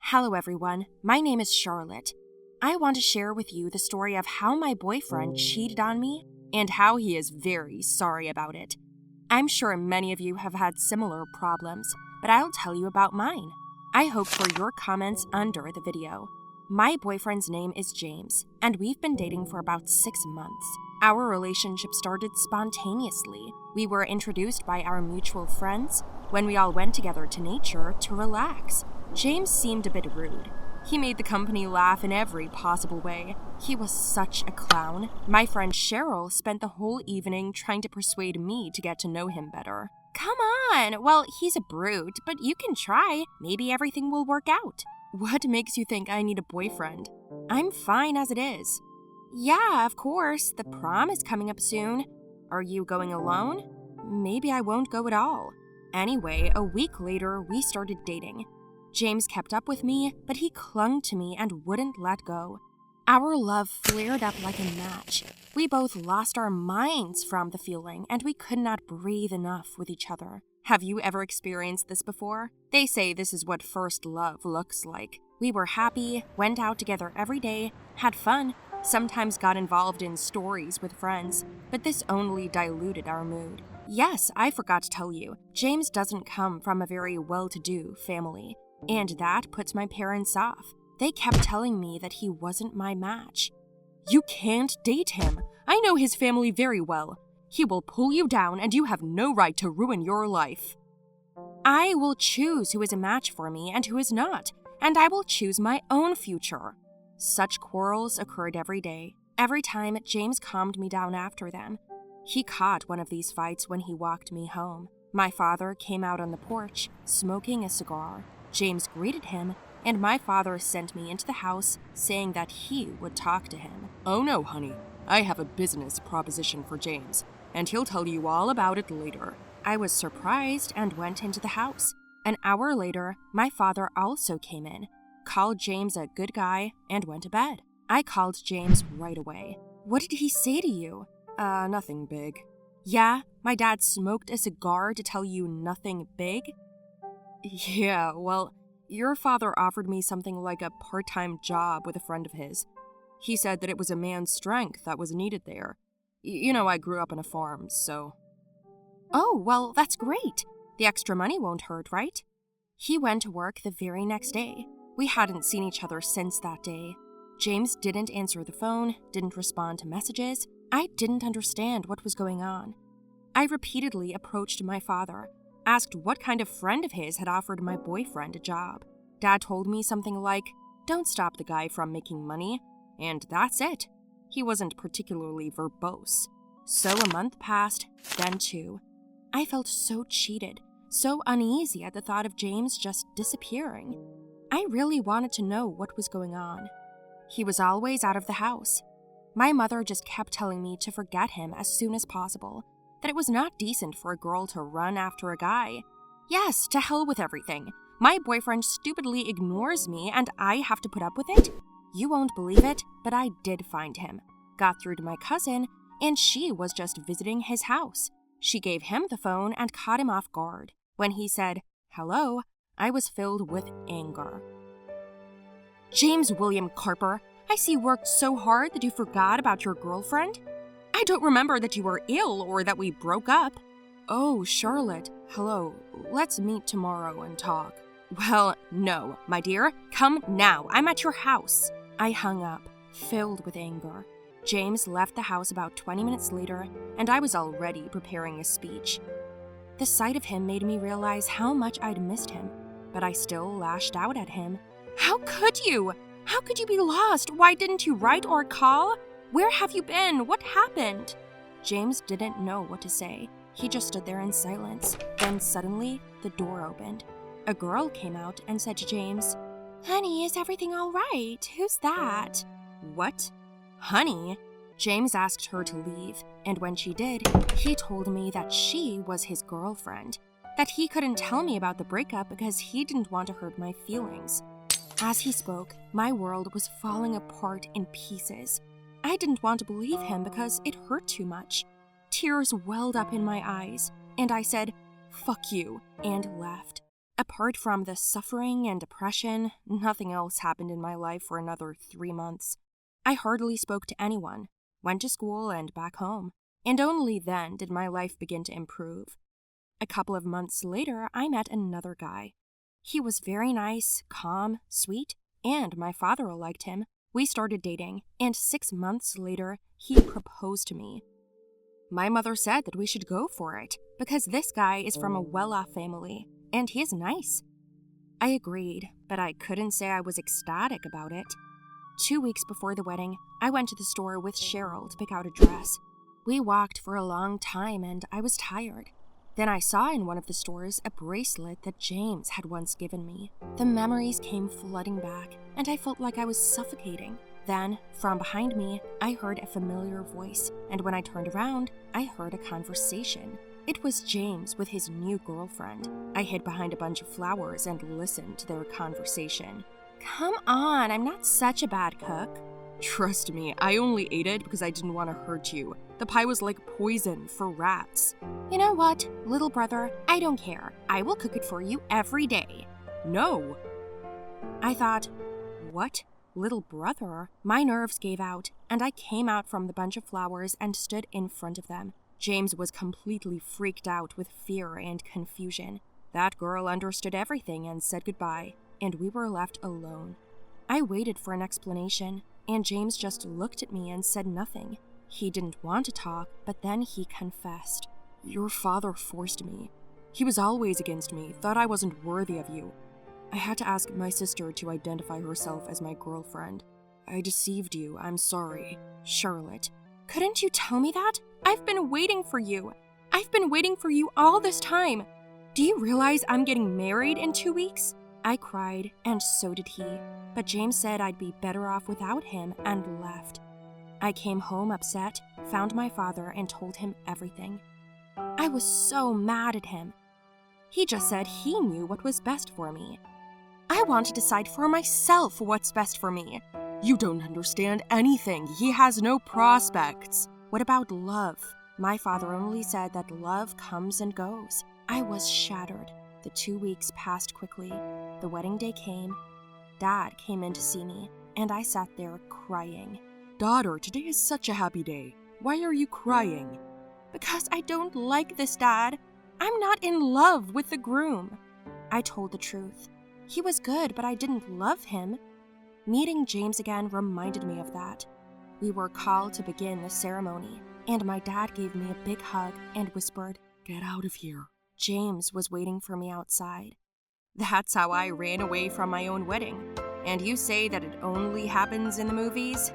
Hello everyone, my name is Charlotte. I want to share with you the story of how my boyfriend cheated on me and how he is very sorry about it. I'm sure many of you have had similar problems, but I'll tell you about mine. I hope for your comments under the video. My boyfriend's name is James, and we've been dating for about 6 months. Our relationship started spontaneously. We were introduced by our mutual friends when we all went together to nature to relax. James seemed a bit rude. He made the company laugh in every possible way. He was such a clown. My friend Cheryl spent the whole evening trying to persuade me to get to know him better. Come on! Well, he's a brute, but you can try. Maybe everything will work out. What makes you think I need a boyfriend? I'm fine as it is. Yeah, of course. The prom is coming up soon. Are you going alone? Maybe I won't go at all. Anyway, a week later, we started dating. James kept up with me, but he clung to me and wouldn't let go. Our love flared up like a match. We both lost our minds from the feeling, and we could not breathe enough with each other. Have you ever experienced this before? They say this is what first love looks like. We were happy, went out together every day, had fun, sometimes got involved in stories with friends, but this only diluted our mood. Yes, I forgot to tell you, James doesn't come from a very well-to-do family. And that puts my parents off. They kept telling me that he wasn't my match. You can't date him. I know his family very well. He will pull you down and you have no right to ruin your life. I will choose who is a match for me and who is not, and I will choose my own future. Such quarrels occurred every day. Every time James calmed me down after them. He caught one of these fights when he walked me home. My father came out on the porch, smoking a cigar. James greeted him, and my father sent me into the house, saying that he would talk to him. Oh no, honey. I have a business proposition for James, and he'll tell you all about it later. I was surprised and went into the house. An hour later, my father also came in, called James a good guy, and went to bed. I called James right away. What did he say to you? Nothing big. Yeah, my dad smoked a cigar to tell you nothing big? Yeah, well, your father offered me something like a part-time job with a friend of his. He said that it was a man's strength that was needed there. You know, I grew up on a farm, so... Oh, well, that's great. The extra money won't hurt, right? He went to work the very next day. We hadn't seen each other since that day. James didn't answer the phone, didn't respond to messages. I didn't understand what was going on. I repeatedly approached my father, asked what kind of friend of his had offered my boyfriend a job. Dad told me something like, "Don't stop the guy from making money," and that's it. He wasn't particularly verbose. So a month passed, then 2. I felt so cheated, so uneasy at the thought of James just disappearing. I really wanted to know what was going on. He was always out of the house. My mother just kept telling me to forget him as soon as possible, that it was not decent for a girl to run after a guy. Yes, to hell with everything. My boyfriend stupidly ignores me and I have to put up with it? You won't believe it, but I did find him. Got through to my cousin, and she was just visiting his house. She gave him the phone and caught him off guard. When he said, "Hello," I was filled with anger. James William Carper, I see you worked so hard that you forgot about your girlfriend? I don't remember that you were ill or that we broke up. Oh, Charlotte, hello. Let's meet tomorrow and talk. Well, no, my dear. Come now. I'm at your house. I hung up, filled with anger. James left the house about 20 minutes later, and I was already preparing a speech. The sight of him made me realize how much I'd missed him, but I still lashed out at him. How could you? How could you be lost? Why didn't you write or call? Where have you been? What happened? James didn't know what to say. He just stood there in silence. Then suddenly, the door opened. A girl came out and said to James, "Honey, is everything all right? Who's that?" What? Honey? James asked her to leave, and when she did, he told me that she was his girlfriend, that he couldn't tell me about the breakup because he didn't want to hurt my feelings. As he spoke, my world was falling apart in pieces. I didn't want to believe him because it hurt too much. Tears welled up in my eyes, and I said, "Fuck you," and left. Apart from the suffering and depression, nothing else happened in my life for another 3 months. I hardly spoke to anyone, went to school and back home, and only then did my life begin to improve. A couple of months later, I met another guy. He was very nice, calm, sweet, and my father liked him. We started dating, and 6 months later, he proposed to me. My mother said that we should go for it, because this guy is from a well-off family, and he is nice. I agreed, but I couldn't say I was ecstatic about it. 2 weeks before the wedding, I went to the store with Cheryl to pick out a dress. We walked for a long time, and I was tired. Then I saw in one of the stores a bracelet that James had once given me. The memories came flooding back, and I felt like I was suffocating. Then, from behind me, I heard a familiar voice, and when I turned around, I heard a conversation. It was James with his new girlfriend. I hid behind a bunch of flowers and listened to their conversation. Come on, I'm not such a bad cook. Trust me, I only ate it because I didn't want to hurt you. The pie was like poison for rats. You know what, little brother, I don't care. I will cook it for you every day. No. I thought, what? Little brother? My nerves gave out, and I came out from the bunch of flowers and stood in front of them. James was completely freaked out with fear and confusion. That girl understood everything and said goodbye, and we were left alone. I waited for an explanation, and James just looked at me and said nothing. He didn't want to talk, but then he confessed. Your father forced me. He was always against me, thought I wasn't worthy of you. I had to ask my sister to identify herself as my girlfriend. I deceived you, I'm sorry. Charlotte. Couldn't you tell me that? I've been waiting for you. I've been waiting for you all this time. Do you realize I'm getting married in 2 weeks? I cried, and so did he. But James said I'd be better off without him and left. I came home upset, found my father, and told him everything. I was so mad at him. He just said he knew what was best for me. I want to decide for myself what's best for me. You don't understand anything. He has no prospects. What about love? My father only said that love comes and goes. I was shattered. The 2 weeks passed quickly. The wedding day came. Dad came in to see me, and I sat there crying. Daughter, today is such a happy day. Why are you crying? Because I don't like this, Dad. I'm not in love with the groom. I told the truth. He was good, but I didn't love him. Meeting James again reminded me of that. We were called to begin the ceremony, and my dad gave me a big hug and whispered, "Get out of here." James was waiting for me outside. That's how I ran away from my own wedding. And you say that it only happens in the movies?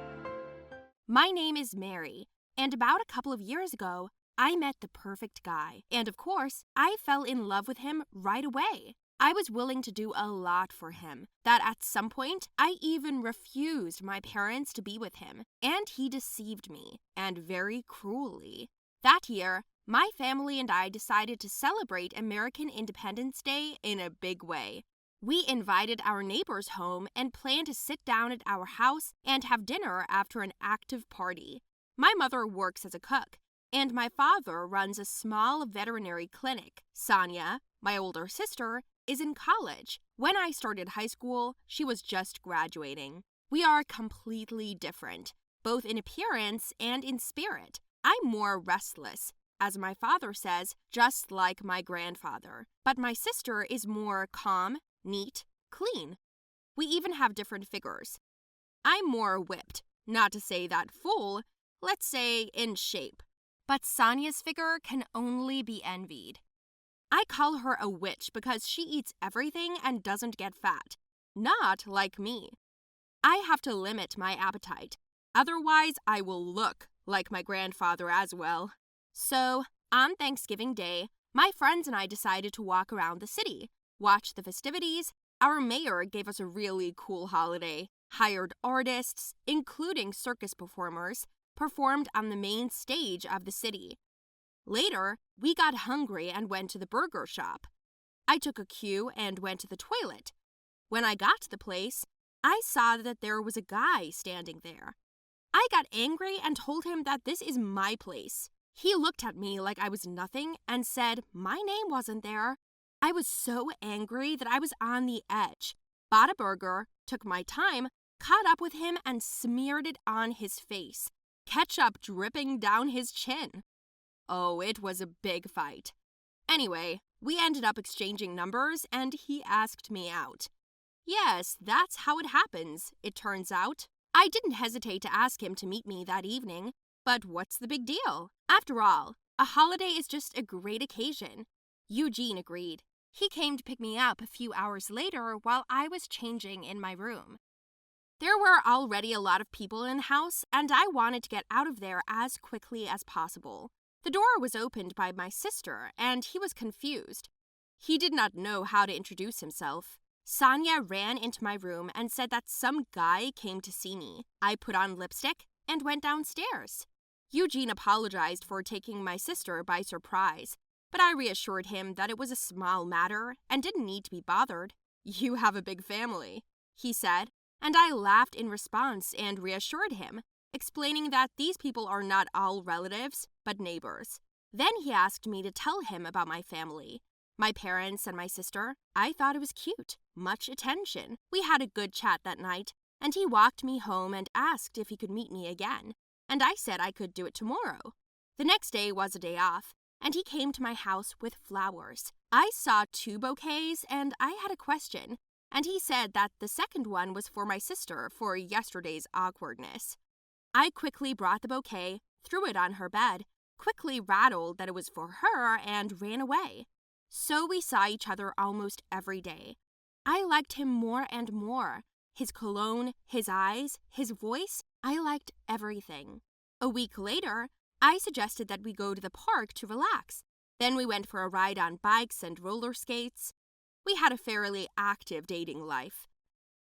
My name is Mary, and about a couple of years ago, I met the perfect guy. And of course, I fell in love with him right away. I was willing to do a lot for him, that at some point, I even refused my parents to be with him, and he deceived me, and very cruelly. That year, my family and I decided to celebrate American Independence Day in a big way. We invited our neighbors home and planned to sit down at our house and have dinner after an active party. My mother works as a cook, and my father runs a small veterinary clinic. Sonia, my older sister, is in college. When I started high school, she was just graduating. We are completely different, both in appearance and in spirit. I'm more restless, as my father says, just like my grandfather. But my sister is more calm, neat, clean. We even have different figures. I'm more whipped, not to say that full, let's say in shape. But Sonia's figure can only be envied. I call her a witch because she eats everything and doesn't get fat. Not like me. I have to limit my appetite. Otherwise, I will look like my grandfather as well. So, on Thanksgiving Day, my friends and I decided to walk around the city, watch the festivities. Our mayor gave us a really cool holiday, hired artists, including circus performers, performed on the main stage of the city. Later, we got hungry and went to the burger shop. I took a queue and went to the toilet. When I got to the place, I saw that there was a guy standing there. I got angry and told him that this is my place. He looked at me like I was nothing and said my name wasn't there. I was so angry that I was on the edge. Bought a burger, took my time, caught up with him, and smeared it on his face, ketchup dripping down his chin. Oh, it was a big fight. Anyway, we ended up exchanging numbers, and he asked me out. Yes, that's how it happens, it turns out. I didn't hesitate to ask him to meet me that evening, but what's the big deal? After all, a holiday is just a great occasion. Eugene agreed. He came to pick me up a few hours later while I was changing in my room. There were already a lot of people in the house, and I wanted to get out of there as quickly as possible. The door was opened by my sister, and he was confused. He did not know how to introduce himself. Sonia ran into my room and said that some guy came to see me. I put on lipstick and went downstairs. Eugene apologized for taking my sister by surprise, but I reassured him that it was a small matter and didn't need to be bothered. You have a big family, he said, and I laughed in response and reassured him, explaining that these people are not all relatives, but neighbors. Then he asked me to tell him about my family. My parents and my sister. I thought it was cute. Much attention. We had a good chat that night, and he walked me home and asked if he could meet me again, and I said I could do it tomorrow. The next day was a day off, and he came to my house with flowers. I saw 2 bouquets, and I had a question, and he said that the second one was for my sister for yesterday's awkwardness. I quickly brought the bouquet, threw it on her bed, quickly rattled that it was for her, and ran away. So we saw each other almost every day. I liked him more and more. His cologne, his eyes, his voice, I liked everything. A week later, I suggested that we go to the park to relax. Then we went for a ride on bikes and roller skates. We had a fairly active dating life.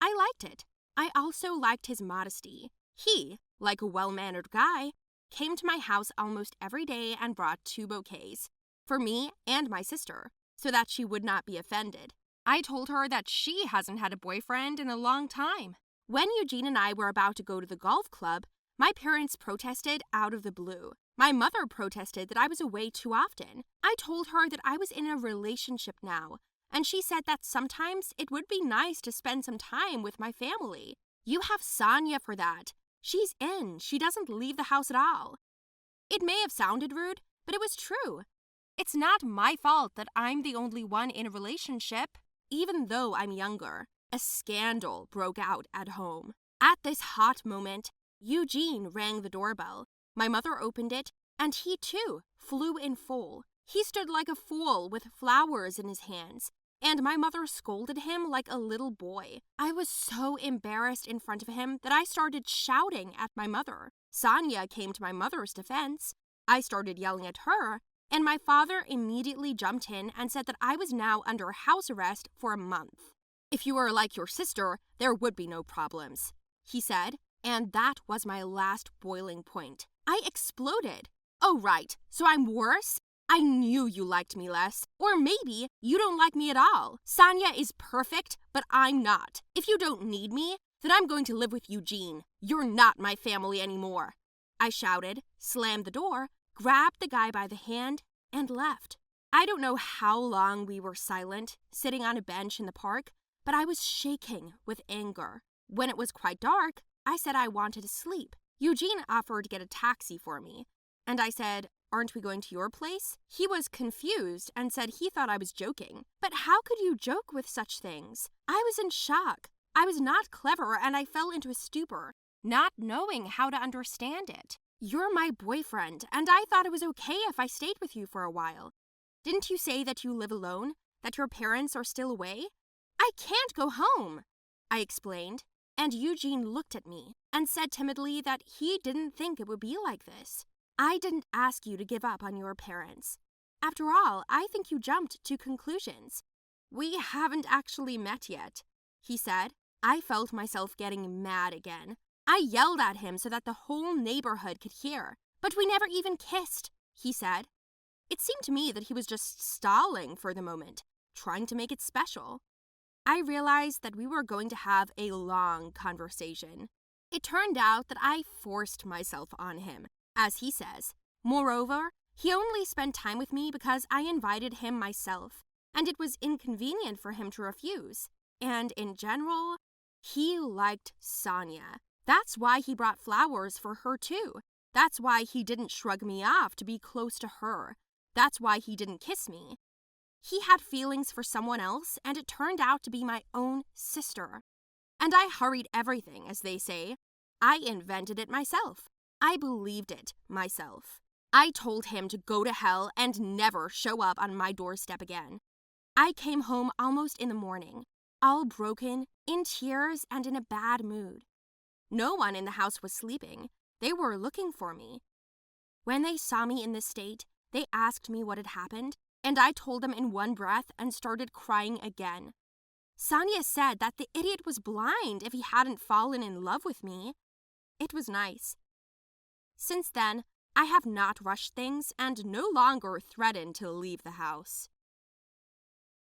I liked it. I also liked his modesty. He, like a well-mannered guy, came to my house almost every day and brought 2 bouquets. For me and my sister, so that she would not be offended. I told her that she hasn't had a boyfriend in a long time. When Eugene and I were about to go to the golf club, my parents protested out of the blue. My mother protested that I was away too often. I told her that I was in a relationship now, and she said that sometimes it would be nice to spend some time with my family. You have Sonia for that. She's in. She doesn't leave the house at all. It may have sounded rude, but it was true. It's not my fault that I'm the only one in a relationship. Even though I'm younger, a scandal broke out at home. At this hot moment, Eugene rang the doorbell. My mother opened it, and he too flew in full. He stood like a fool with flowers in his hands, and my mother scolded him like a little boy. I was so embarrassed in front of him that I started shouting at my mother. Sonia came to my mother's defense. I started yelling at her, and my father immediately jumped in and said that I was now under house arrest for a month. If you were like your sister, there would be no problems, he said, and that was my last boiling point. I exploded. Oh, right, so I'm worse? I knew you liked me less. Or maybe you don't like me at all. Sonia is perfect, but I'm not. If you don't need me, then I'm going to live with Eugene. You're not my family anymore. I shouted, slammed the door, grabbed the guy by the hand, and left. I don't know how long we were silent, sitting on a bench in the park, but I was shaking with anger. When it was quite dark, I said I wanted to sleep. Eugene offered to get a taxi for me, and I said, "Aren't we going to your place?" He was confused and said he thought I was joking. But how could you joke with such things? I was in shock. I was not clever, and I fell into a stupor, not knowing how to understand it. You're my boyfriend, and I thought it was okay if I stayed with you for a while. Didn't you say that you live alone? That your parents are still away? I can't go home, I explained, and Eugene looked at me and said timidly that he didn't think it would be like this. I didn't ask you to give up on your parents. After all, I think you jumped to conclusions. We haven't actually met yet, he said. I felt myself getting mad again. I yelled at him so that the whole neighborhood could hear. But we never even kissed, he said. It seemed to me that he was just stalling for the moment, trying to make it special. I realized that we were going to have a long conversation. It turned out that I forced myself on him, as he says. Moreover, he only spent time with me because I invited him myself. and it was inconvenient for him to refuse. And in general, he liked Sonia. That's why he brought flowers for her too. That's why he didn't shrug me off to be close to her. That's why he didn't kiss me. He had feelings for someone else, and it turned out to be my own sister. And I hurried everything, as they say. I invented it myself. I believed it myself. I told him to go to hell and never show up on my doorstep again. I came home almost in the morning, all broken, in tears, and in a bad mood. No one in the house was sleeping. They were looking for me. When they saw me in this state, they asked me what had happened, and I told them in one breath and started crying again. Sonia said that the idiot was blind if he hadn't fallen in love with me. It was nice. Since then, I have not rushed things and no longer threatened to leave the house.